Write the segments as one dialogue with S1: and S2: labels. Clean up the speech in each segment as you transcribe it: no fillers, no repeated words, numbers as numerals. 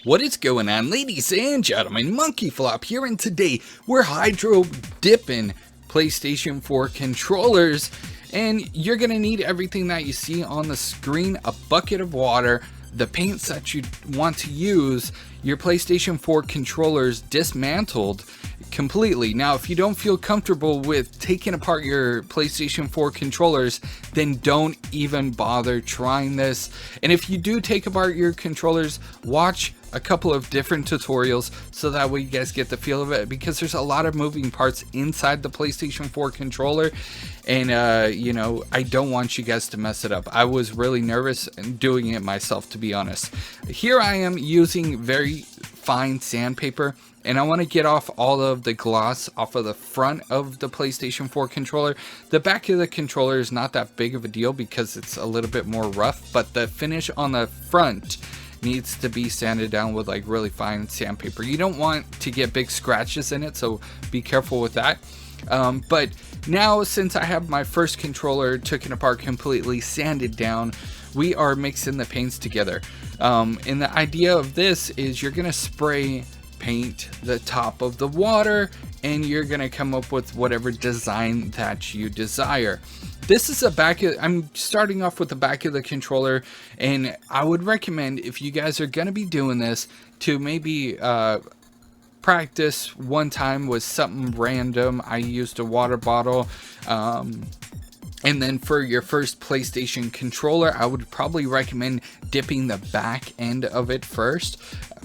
S1: What is going on, ladies and gentlemen? Monkeyflop here, and today we're hydro dipping PlayStation 4 controllers, and you're gonna need everything that you see on the screen: a bucket of water, the paints that you want to use, your PlayStation 4 controllers dismantled completely. Now, if you don't feel comfortable with taking apart your PlayStation 4 controllers, then don't even bother trying this. And if you do take apart your controllers, watch a couple of different tutorials so that way you guys get the feel of it, because there's a lot of moving parts inside the PlayStation 4 controller, and you know, I don't want you guys to mess it up. I was really nervous doing it myself, to be honest. Here I am using very fine sandpaper, and I want to get off all of the gloss off of the front of the PlayStation 4 controller. The back of the controller is not that big of a deal because it's a little bit more rough, but the finish on the front needs to be sanded down with like really fine sandpaper. You don't want to get big scratches in it, so be careful with that. But now, since I have my first controller taken apart completely, sanded down, we are mixing the paints together. And the idea of this is you're gonna spray paint the top of the water, and you're gonna come up with whatever design that you desire. This is I'm starting off with the back of the controller, and I would recommend, if you guys are gonna be doing this, to maybe practice one time with something random. I used a water bottle, and then for your first PlayStation controller, I would probably recommend dipping the back end of it first,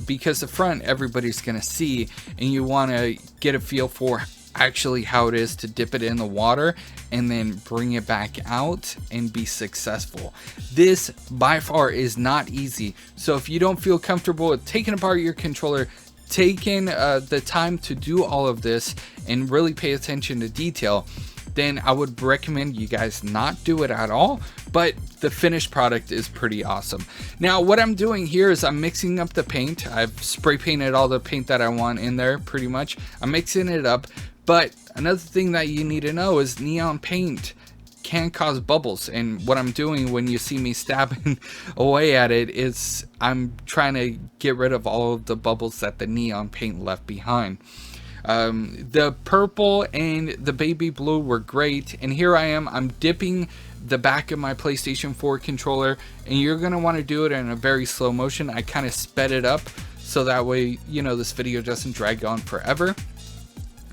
S1: because the front everybody's gonna see, and you want to get a feel for actually how it is to dip it in the water and then bring it back out and be successful. This by far is not easy, so if you don't feel comfortable with taking apart your controller, taking the time to do all of this and really pay attention to detail, then I would recommend you guys not do it at all. But the finished product is pretty awesome. Now, what I'm doing here is I'm mixing up the paint. I've spray painted all the paint that I want in there pretty much. I'm mixing it up. But another thing that you need to know is neon paint can cause bubbles, and what I'm doing when you see me stabbing away at it is I'm trying to get rid of all of the bubbles that the neon paint left behind. The purple and the baby blue were great, and here I am, I'm dipping the back of my PlayStation 4 controller, and you're going to want to do it in a very slow motion. I kind of sped it up so that way, you know, this video doesn't drag on forever.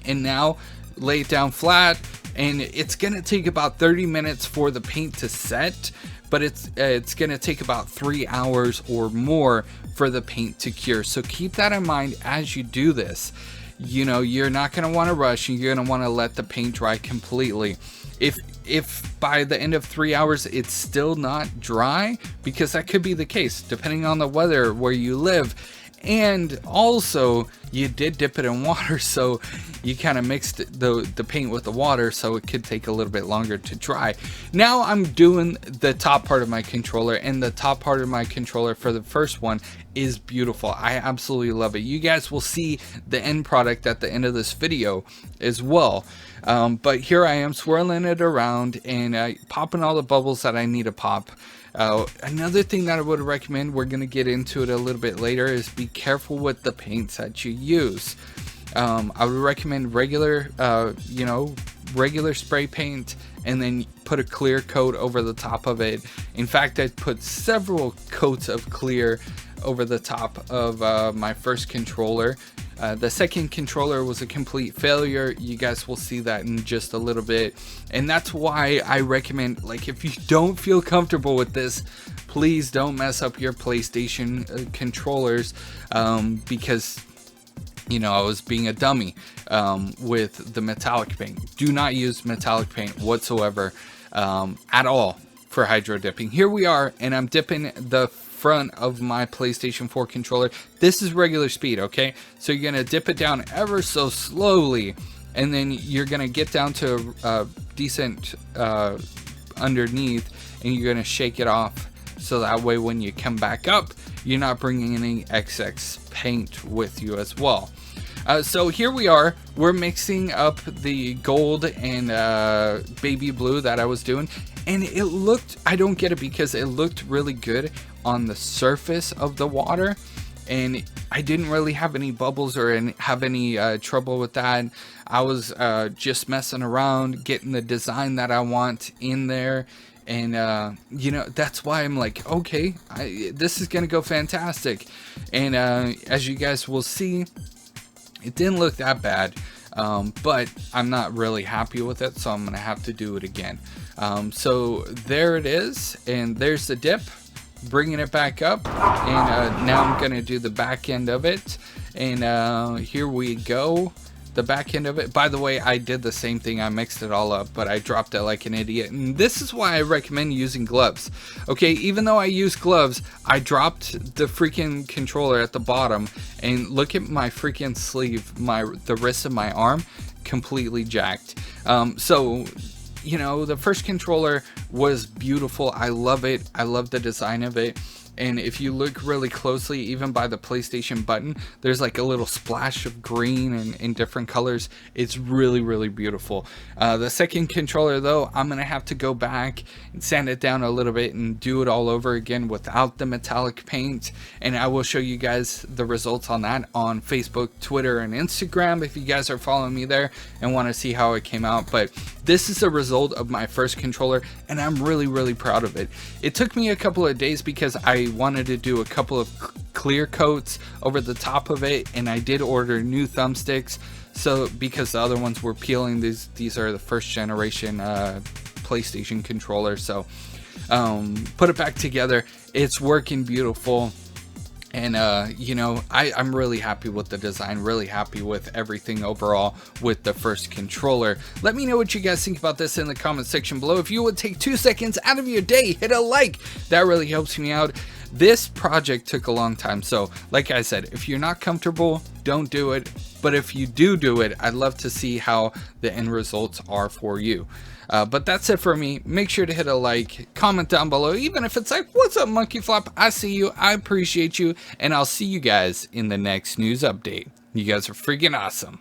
S1: And now lay it down flat, and it's gonna take about 30 minutes for the paint to set, but it's gonna take about 3 hours or more for the paint to cure. So keep that in mind as you do this. You know, you're not gonna want to rush, and you're gonna want to let the paint dry completely. If by the end of 3 hours it's still not dry, because that could be the case depending on the weather where you live, and also you did dip it in water, so you kind of mixed the paint with the water, so it could take a little bit longer to dry. Now I'm doing the top part of my controller, and the top part of my controller for the first one is beautiful. I absolutely love it. You guys will see the end product at the end of this video as well. But here I am swirling it around and popping all the bubbles that I need to pop. Another thing that I would recommend, we're going to get into it a little bit later, is be careful with the paints that you use. I would recommend regular spray paint, and then put a clear coat over the top of it. In fact, I put several coats of clear over the top of my first controller. The second controller was a complete failure. You guys will see that in just a little bit, and that's why I recommend, like, if you don't feel comfortable with this, please don't mess up your PlayStation controllers, because, you know, I was being a dummy with the metallic paint. Do not use metallic paint whatsoever at all for hydro dipping. Here we are, and I'm dipping the front of my PlayStation 4 controller. This is regular speed, okay? So you're gonna dip it down ever so slowly, and then you're gonna get down to decent underneath, and you're gonna shake it off, so that way when you come back up, you're not bringing any XX paint with you as well. So here we are, we're mixing up the gold and baby blue that I was doing, and it looked, I don't get it, because it looked really good on the surface of the water, and I didn't really have any bubbles or have any trouble with that. I was just messing around, getting the design that I want in there. And you know, that's why I'm like, okay, this is gonna go fantastic. And as you guys will see, it didn't look that bad, but I'm not really happy with it, so I'm gonna have to do it again. So there it is, and there's the dip, bringing it back up, and now I'm gonna do the back end of it. And here we go, the back end of it. By the way, I did the same thing. I mixed it all up, but I dropped it like an idiot. And this is why I recommend using gloves. Okay, even though I use gloves, I dropped the freaking controller at the bottom, and look at my freaking sleeve, the wrist of my arm, completely jacked. So, you know, the first controller was beautiful. I love it. I love the design of it. And if you look really closely, even by the PlayStation button, there's like a little splash of green and in different colors. It's really, really beautiful. The second controller, though, I'm going to have to go back and sand it down a little bit and do it all over again without the metallic paint. And I will show you guys the results on that on Facebook, Twitter, and Instagram if you guys are following me there and want to see how it came out. But this is the result of my first controller, and I'm really, really proud of it. It took me a couple of days because I wanted to do a couple of clear coats over the top of it, and I did order new thumbsticks, so because the other ones were peeling. These are the first generation PlayStation controller. So put it back together. It's working beautiful. And you know, I'm really happy with the design, really happy with everything overall with the first controller. Let me know what you guys think about this in the comment section below. If you would take 2 seconds out of your day, hit a like. That really helps me out. This project took a long time, so like I said, if you're not comfortable, don't do it. But if you do it, I'd love to see how the end results are for you. But that's it for me. Make sure to hit a like, comment down below, even if it's like, what's up, Monkeyflop? I see you, I appreciate you, and I'll see you guys in the next news update. You guys are freaking awesome.